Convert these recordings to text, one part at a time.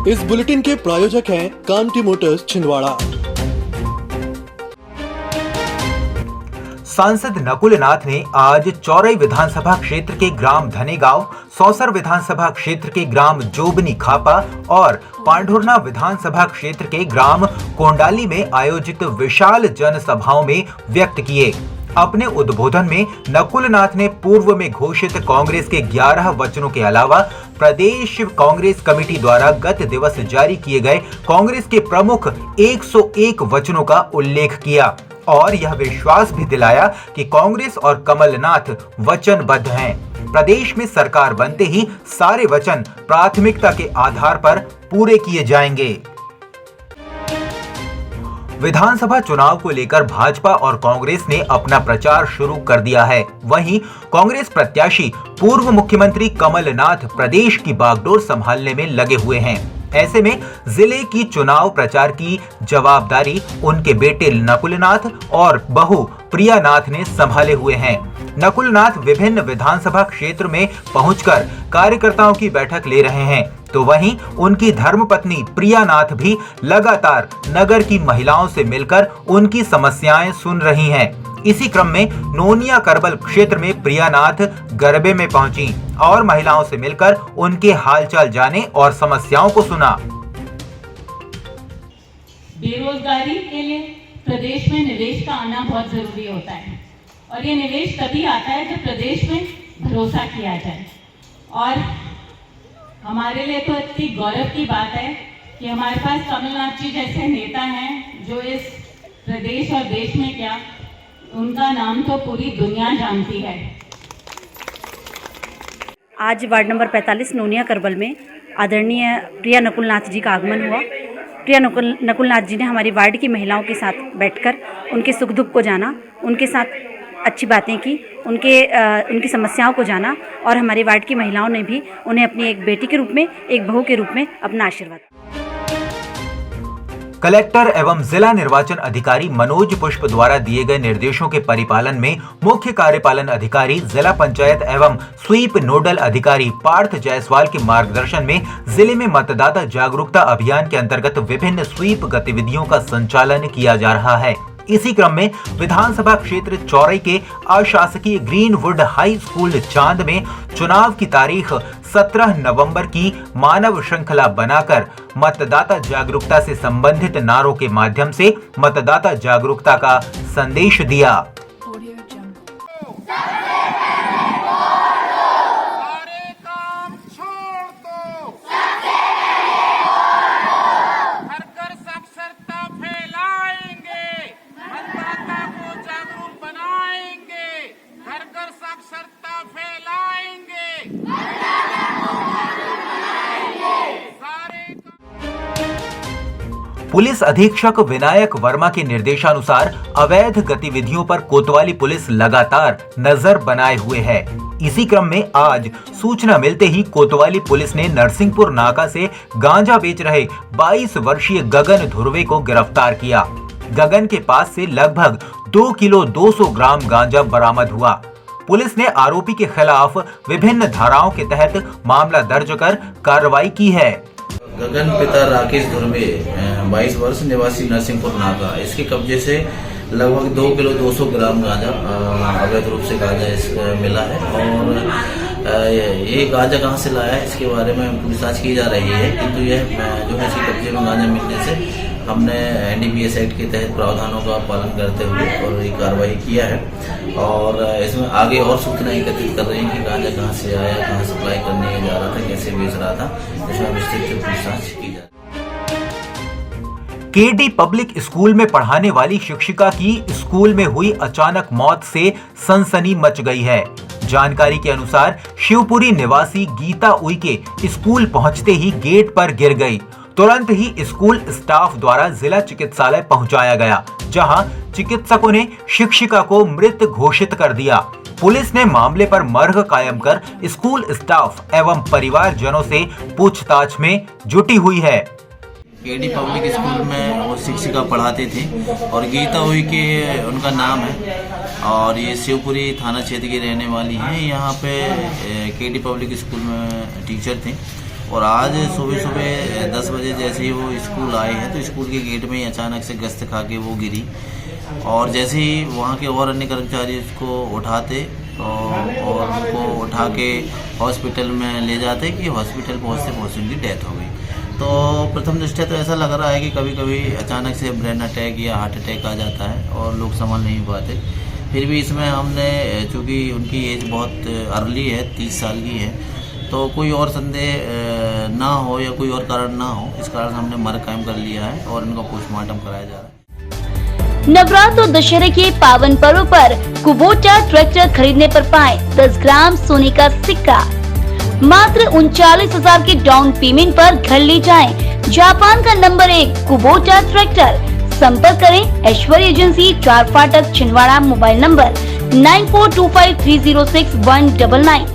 इस बुलेटिन के प्रायोजक हैं कांटी मोटर्स छिंदवाड़ा। सांसद नकुल नाथ ने आज चौरई विधानसभा क्षेत्र के ग्राम धनेगांव, सौसर विधानसभा क्षेत्र के ग्राम जोबनी खापा और पांढुरना विधानसभा क्षेत्र के ग्राम कोंडाली में आयोजित विशाल जनसभाओं में व्यक्त किए। अपने उद्बोधन में नकुल नाथ ने पूर्व में घोषित कांग्रेस के 11 वचनों के अलावा प्रदेश कांग्रेस कमेटी द्वारा गत दिवस जारी किए गए कांग्रेस के प्रमुख 101 वचनों का उल्लेख किया और यह विश्वास भी दिलाया कि कांग्रेस और कमलनाथ वचनबद्ध हैं। प्रदेश में सरकार बनते ही सारे वचन प्राथमिकता के आधार पर पूरे किए जाएंगे। विधानसभा चुनाव को लेकर भाजपा और कांग्रेस ने अपना प्रचार शुरू कर दिया है। वहीं कांग्रेस प्रत्याशी पूर्व मुख्यमंत्री कमलनाथ प्रदेश की बागडोर संभालने में लगे हुए हैं। ऐसे में जिले की चुनाव प्रचार की जवाबदारी उनके बेटे नकुल नाथ और बहू प्रिया नाथ ने संभाले हुए हैं। नकुल नाथ विभिन्न विधानसभा क्षेत्र में पहुंचकर कार्यकर्ताओं की बैठक ले रहे हैं, तो वहीं उनकी धर्मपत्नी प्रिया नाथ भी लगातार नगर की महिलाओं से मिलकर उनकी समस्याएं सुन रही हैं। इसी क्रम में नोनिया करबल क्षेत्र में प्रिया नाथ गरबे में पहुंची और महिलाओं से मिलकर उनके हालचाल जाने और समस्याओं को सुना। बेरोजगारी के लिए प्रदेश में निवेश का आना बहुत जरूरी होता है और ये निवेश तभी आता है जब प्रदेश में भरोसा किया जाए। और हमारे लिए तो इतनी गौरव की बात है कि हमारे पास कमलनाथ जी जैसे नेता हैं जो इस प्रदेश और देश में क्या, उनका नाम तो पूरी दुनिया जानती है। आज वार्ड नंबर 45 नोनिया करबल में आदरणीय प्रिया नकुलनाथ जी का आगमन हुआ। प्रिया नकुलनाथ जी ने हमारी वार्ड की महिलाओं के साथ बैठकर उनके सुख दुख को जाना, उनके साथ अच्छी बातें की, उनकी समस्याओं को जाना और हमारे वार्ड की महिलाओं ने भी उन्हें अपनी एक बेटी के रूप में, एक बहू के रूप में अपना आशीर्वाद। कलेक्टर एवं जिला निर्वाचन अधिकारी मनोज पुष्प द्वारा दिए गए निर्देशों के परिपालन में मुख्य कार्यपालन अधिकारी, जिला पंचायत एवं स्वीप नोडल अधिकारी पार्थ जायसवाल के मार्गदर्शन में जिले में मतदाता जागरूकता अभियान के अंतर्गत विभिन्न स्वीप गतिविधियों का संचालन किया जा रहा है। इसी क्रम में विधानसभा क्षेत्र चौरई के अशासकीय ग्रीनवुड हाई स्कूल चांद में चुनाव की तारीख 17 नवंबर की मानव श्रृंखला बनाकर मतदाता जागरूकता से संबंधित नारों के माध्यम से मतदाता जागरूकता का संदेश दिया। पुलिस अधीक्षक विनायक वर्मा के निर्देशानुसार अवैध गतिविधियों पर कोतवाली पुलिस लगातार नजर बनाए हुए है। इसी क्रम में आज सूचना मिलते ही कोतवाली पुलिस ने नरसिंहपुर नाका से गांजा बेच रहे 22 वर्षीय गगन धुर्वे को गिरफ्तार किया। गगन के पास से लगभग 2 किलो 200 ग्राम गांजा बरामद हुआ। पुलिस ने आरोपी के खिलाफ विभिन्न धाराओं के तहत मामला दर्ज कर कार्रवाई की है। गगन पिता राकेश धुर्वे 22 वर्ष निवासी नरसिंहपुर नाका, इसके कब्जे से लगभग 2 किलो 200 ग्राम गांजा अवैध रूप से गांजा मिला है और ये गांजा कहां से लाया है इसके बारे में पूछताछ की जा रही है, किंतु यह जो है इसके कब्जे में गांजा मिलने से हमने NDPS एक्ट के तहत प्रावधानों का पालन करते हुए और ये कार्रवाई किया है और इसमें आगे और सूचना एकत्रित कर रही है कि गांजा कहां से आया, कहां सप्लाई करने जा रहा था, कैसे बेच रहा था, इसमें विस्तृत पूछताछ की जा रही है। केडी पब्लिक स्कूल में पढ़ाने वाली शिक्षिका की स्कूल में हुई अचानक मौत से सनसनी मच गई है। जानकारी के अनुसार शिवपुरी निवासी गीता उइके स्कूल पहुंचते ही गेट पर गिर गई। तुरंत ही स्कूल स्टाफ द्वारा जिला चिकित्सालय पहुंचाया गया, जहां चिकित्सकों ने शिक्षिका को मृत घोषित कर दिया। पुलिस ने मामले पर मर्ग कायम कर स्कूल स्टाफ एवं परिवारजनों से पूछताछ में जुटी हुई है। केडी पब्लिक स्कूल में वो शिक्षिका पढ़ाते थे और गीता उइके उनका नाम है और ये शिवपुरी थाना क्षेत्र की रहने वाली हैं। यहाँ पे केडी पब्लिक स्कूल में टीचर थे और आज सुबह सुबह 10 बजे जैसे ही वो स्कूल आए हैं तो स्कूल के गेट में ही अचानक से गश्त खा के वो गिरी, और जैसे ही वहाँ के और अन्य कर्मचारी उसको उठाते और उनको उठा के हॉस्पिटल में ले जाते कि हॉस्पिटल पहुँचते उनकी डेथ हो गई। तो प्रथम दृष्टया तो ऐसा लग रहा है कि कभी कभी अचानक से ब्रेन अटैक या हार्ट अटैक आ जाता है और लोग संभाल नहीं पाते। फिर भी इसमें हमने, चूँकि उनकी एज बहुत अर्ली है, 30 साल की है, तो कोई और संदेह ना हो या कोई और कारण ना हो, इस कारण हमने मर्ग कायम कर लिया है और इनका पोस्टमार्टम कराया जा रहा है। नवरात्र और दशहरे के पावन पर्व पर कुबोटा ट्रैक्टर खरीदने पर पाएं 10 ग्राम सोने का सिक्का। मात्र 39,000 के डाउन पेमेंट पर घर ले जाएं। जापान का नंबर 1 कुबोटा ट्रैक्टर। संपर्क करें ऐश्वर्य एजेंसी, 4 फाटक, Chhindwara. Mobile number 9425306199।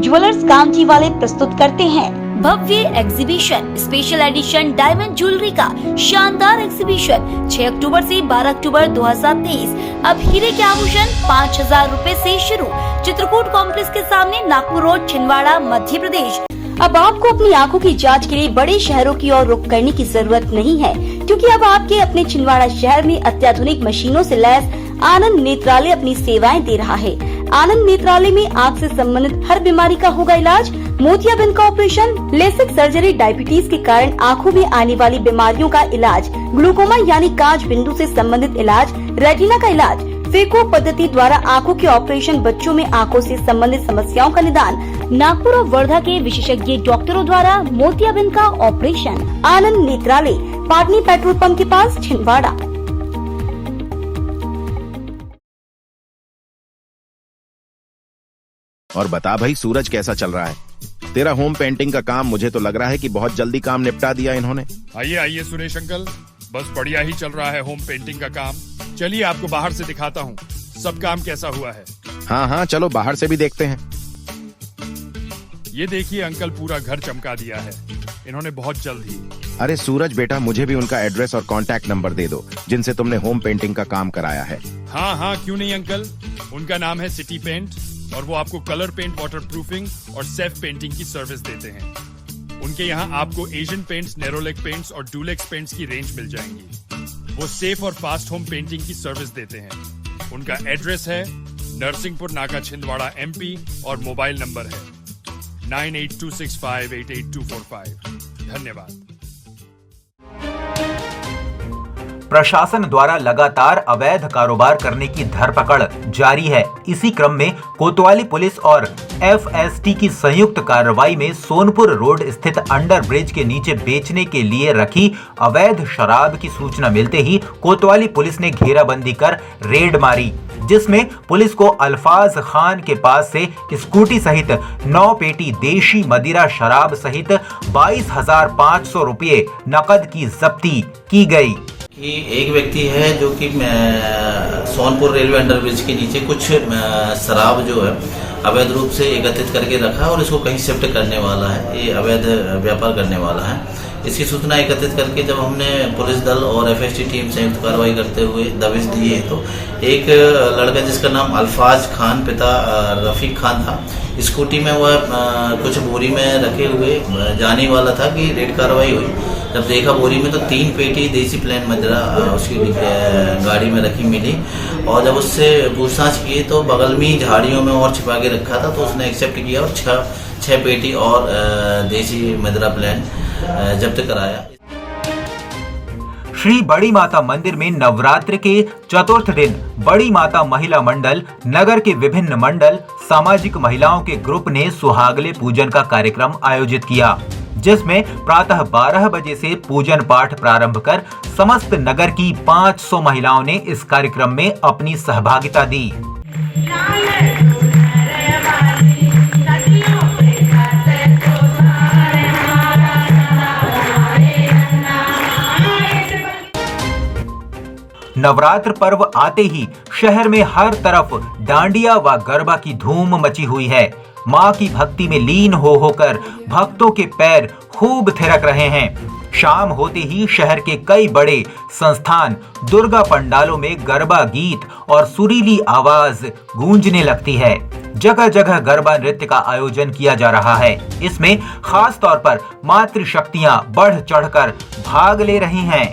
Jewellers Kamthi वाले प्रस्तुत करते हैं भव्य exhibition, special edition diamond jewellery का शानदार एग्जीबिशन 6 अक्टूबर से 12 अक्टूबर 2023। अब हीरे के आभूषण 5,000 रूपए से शुरू। चित्रकूट कॉम्प्लेक्स के सामने, नागपुर रोड, छिंदवाड़ा, मध्य प्रदेश। अब आपको अपनी आंखों की जांच के लिए बड़े शहरों की ओर रुख करने की जरूरत नहीं है, क्योंकि अब आपके अपने छिंदवाड़ा शहर में अत्याधुनिक मशीनों से लैस आनंद नेत्रालय अपनी सेवाएं दे रहा है। आनंद नेत्रालय में आँख से संबंधित हर बीमारी का होगा इलाज। मोतियाबिंद का ऑपरेशन, लेसिक सर्जरी, डायबिटीज के कारण आँखों में आने वाली बीमारियों का इलाज, ग्लूकोमा यानी कांच बिंदु से संबंधित इलाज, रेटिना का इलाज, फेको पद्धति द्वारा आँखों के ऑपरेशन, बच्चों में आँखों से संबंधित समस्याओं का निदान, नागपुर और वर्धा के विशेषज्ञ डॉक्टरों द्वारा मोतियाबिंद का ऑपरेशन। आनंद नेत्रालय, पाटनी पेट्रोल पंप के पास, छिंदवाड़ा। और बता भाई, सूरज कैसा चल रहा है? तेरा होम पेंटिंग का काम मुझे तो लग रहा है कि बहुत जल्दी काम निपटा दिया इन्होंने। आइए आइए सुरेश अंकल, बस बढ़िया ही चल रहा है होम पेंटिंग का काम। चलिए आपको बाहर से दिखाता हूँ सब काम कैसा हुआ है। हाँ हाँ, चलो बाहर से भी देखते हैं। ये देखिए अंकल, पूरा घर चमका दिया है इन्होंने बहुत जल्द ही। अरे सूरज बेटा, मुझे भी उनका एड्रेस और कांटेक्ट नंबर दे दो जिनसे तुमने होम पेंटिंग का काम कराया है। हाँ हाँ, क्यों नहीं अंकल। उनका नाम है सिटी पेंट और वो आपको कलर पेंट, वाटर प्रूफिंग और सेल्फ पेंटिंग की सर्विस देते हैं। उनके यहाँ आपको एशियन पेंट्स, नेरोलेक पेंट्स और डुलेक्स पेंट्स की रेंज मिल जाएंगी। वो सेफ और फास्ट होम पेंटिंग की सर्विस देते हैं। उनका एड्रेस है नरसिंहपुर नाका, छिंदवाड़ा, MP और मोबाइल नंबर है 9826588245। धन्यवाद। प्रशासन द्वारा लगातार अवैध कारोबार करने की धरपकड़ जारी है। इसी क्रम में कोतवाली पुलिस और FST की संयुक्त कार्रवाई में सोनपुर रोड स्थित अंडर ब्रिज के नीचे बेचने के लिए रखी अवैध शराब की सूचना मिलते ही कोतवाली पुलिस ने घेराबंदी कर रेड मारी, जिसमें पुलिस को अल्फाज खान के पास से स्कूटी सहित 9 पेटी देशी मदिरा शराब सहित 22,500 रुपये नकद की जब्ती की गई। कि एक व्यक्ति है जो कि सोनपुर रेलवे अंडरब्रिज के नीचे कुछ शराब जो है अवैध रूप से एकत्रित करके रखा है और इसको कहीं शिफ्ट करने वाला है, ये अवैध व्यापार करने वाला है। इसकी सूचना एकत्रित करके जब हमने पुलिस दल और FST टीम संयुक्त कार्रवाई करते हुए दबिश दिए तो एक लड़का जिसका नाम अल्फाज खान, पिता रफीक खान था, स्कूटी में वह कुछ बोरी में रखे हुए जाने वाला था कि रेड कार्रवाई हुई। जब देखा बोरी में तो 3 पेटी देसी प्लेन मदिरा उसकी गाड़ी में रखी मिली और जब उससे पूछताछ की तो बगल में झाड़ियों में और छिपा के रखा था, तो उसने एक्सेप्ट किया और 6 पेटी और देसी मदिरा प्लेन जब्त कराया। श्री बड़ी माता मंदिर में नवरात्र के चतुर्थ दिन बड़ी माता महिला मंडल, नगर के विभिन्न मंडल, सामाजिक महिलाओं के ग्रुप ने सुहागले पूजन का कार्यक्रम आयोजित किया, जिसमें प्रातः 12 बजे से पूजन पाठ प्रारंभ कर समस्त नगर की 500 महिलाओं ने इस कार्यक्रम में अपनी सहभागिता दी। नवरात्र पर्व आते ही शहर में हर तरफ डांडिया व गरबा की धूम मची हुई है। मां की भक्ति में लीन होकर भक्तों के पैर खूब थिरक रहे हैं। शाम होते ही शहर के कई बड़े संस्थान दुर्गा पंडालों में गरबा गीत और सुरीली आवाज गूंजने लगती है। जगह जगह गरबा नृत्य का आयोजन किया जा रहा है। इसमें खास तौर पर मातृशक्तियां बढ़ चढ़कर भाग ले रही हैं।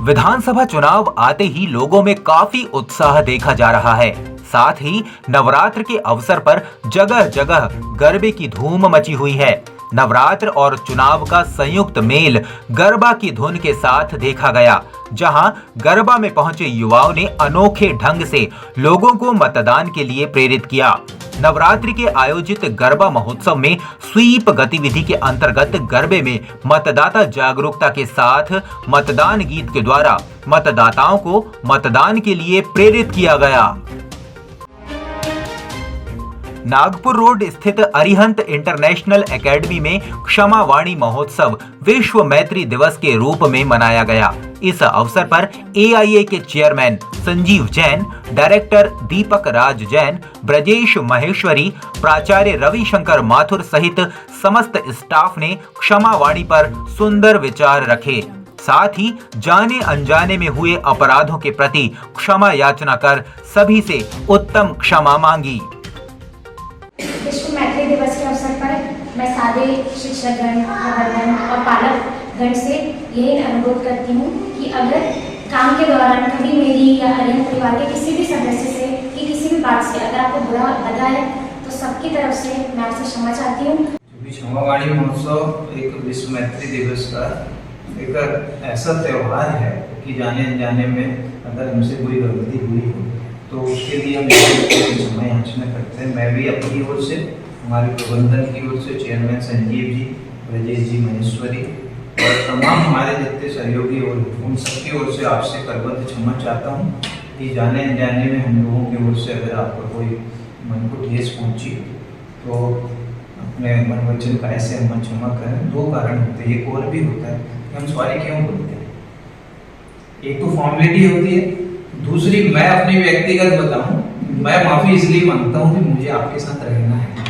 विधानसभा चुनाव आते ही लोगों में काफी उत्साह देखा जा रहा है। साथ ही नवरात्र के अवसर पर जगह जगह गरबे की धूम मची हुई है। नवरात्र और चुनाव का संयुक्त मेल गरबा की धुन के साथ देखा गया, जहां गरबा में पहुंचे युवाओं ने अनोखे ढंग से लोगों को मतदान के लिए प्रेरित किया। नवरात्रि के आयोजित गरबा महोत्सव में स्वीप गतिविधि के अंतर्गत गरबे में मतदाता जागरूकता के साथ मतदान गीत के द्वारा मतदाताओं को मतदान के लिए प्रेरित किया गया। नागपुर रोड स्थित अरिहंत इंटरनेशनल एकेडमी में क्षमा वाणी महोत्सव विश्व मैत्री दिवस के रूप में मनाया गया। इस अवसर पर एआईए के चेयरमैन संजीव जैन, डायरेक्टर दीपक राज जैन, ब्रजेश महेश्वरी, प्राचार्य रविशंकर माथुर सहित समस्त स्टाफ ने क्षमा वाणी पर सुंदर विचार रखे। साथ ही जाने अनजाने में हुए अपराधों के प्रति क्षमा याचना कर सभी से उत्तम क्षमा मांगी। विश्व मैत्री दिवस के अवसर पर मैं सारे शिक्षकगण, प्रबंधन और पालकगण से यही अनुरोध करती हूँ कि अगर काम के दौरान कभी मेरी या अरिहंत परिवार के किसी भी सदस्य से कि किसी भी बात से अगर आपको बुरा लगा है तो सबकी तरफ से मैं आपसे क्षमा चाहती हूँ। क्षमा वाणी महोत्सव एक विश्व मैत्री दिवस का एक ऐसा त्यौहार है कि जाने अनजाने में अगर हमसे कोई गलती हुई हो तो उसके लिए हम क्षमा याचना करते हैं। मैं भी अपनी ओर से, हमारे प्रबंधन की ओर से, चेयरमैन संजीव जी, ब्रजेश जी, महेश्वरी और तमाम हमारे जितने सहयोगी और उन सबकी ओर से आपसे करबद्ध क्षमा चाहता हूँ कि जाने अनजाने में हम लोगों की ओर से अगर आपको कोई मन को ठेस पहुँची तो अपने मन वचन का ऐसे हम क्षमा करें। दो कारण होते हैं, एक और भी होता है कि हम सॉरी क्यों बोलते हैं। एक तो फॉर्मेलिटी होती है, दूसरी मैं अपनी व्यक्तिगत बताऊं, मैं माफी इसलिए मांगता हूं कि मुझे आपके साथ रहना है।